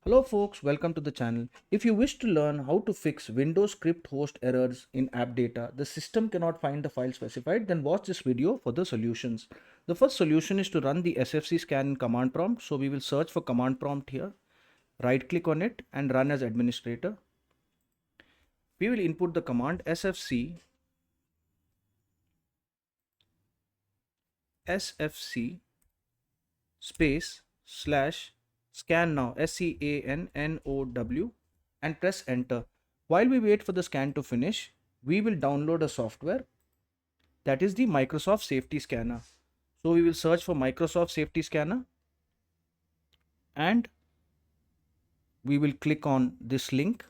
Hello folks, welcome to the channel. If you wish to learn how to fix Windows script host errors in Appdata, the system cannot find the file specified, then watch this video for the solutions. The first solution is to run the sfc scan in command prompt. So we will search for command prompt here, right click on it and run as administrator. We will input the command sfc space slash scan now SCANNOW and press enter. While we wait for the scan to finish, we will download a software, that is the Microsoft Safety Scanner. So we will search for Microsoft Safety Scanner and we will click on this link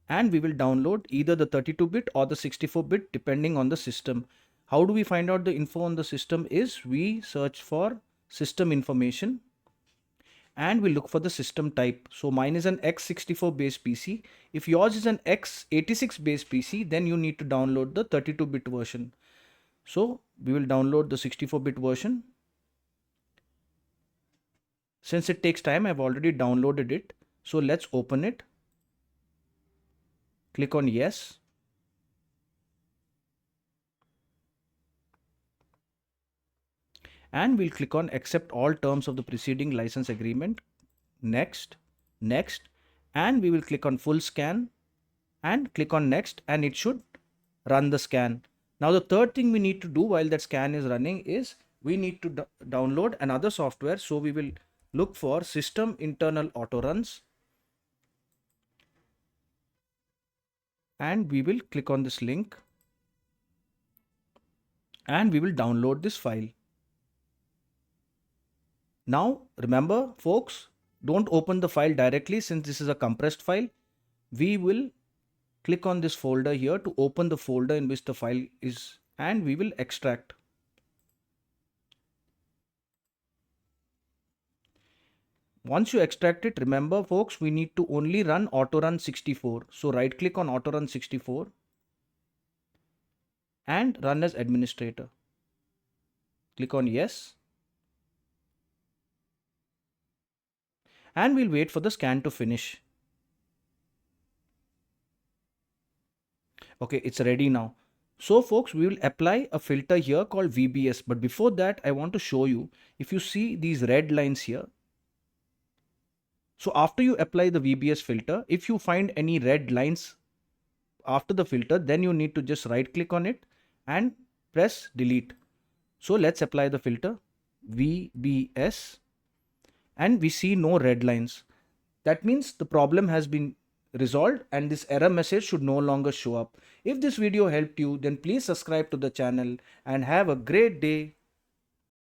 and we will download either the 32-bit or the 64-bit depending on the system. How do we find out the info on the system is we search for system information and we look for the system type. So mine is an x64 based PC. If yours is an x86 based PC, then you need to download the 32-bit version. So we will download the 64-bit version. Since it takes time, I've already downloaded it. So let's open it. Click on yes. And we'll click on accept all terms of the preceding license agreement. Next, and we will click on full scan and click on next, and it should run the scan. Now the third thing we need to do while that scan is running is we need to download another software. So we will look for system internal auto runs and we will click on this link and we will download this file. Now remember folks, don't open the file directly since this is a compressed file. We will click on this folder here to open the folder in which the file is and we will extract. Once you extract it, remember folks, we need to only run autorun 64. So right click on autorun 64 and run as administrator. Click on yes. And we'll wait for the scan to finish. Okay, it's ready now. So folks, we will apply a filter here called VBS. But before that, I want to show you, if you see these red lines here. So after you apply the VBS filter, if you find any red lines after the filter, then you need to just right click on it and press delete. So let's apply the filter VBS and we see no red lines. That means the problem has been resolved and this error message should no longer show up. If this video helped you, then please subscribe to the channel and have a great day.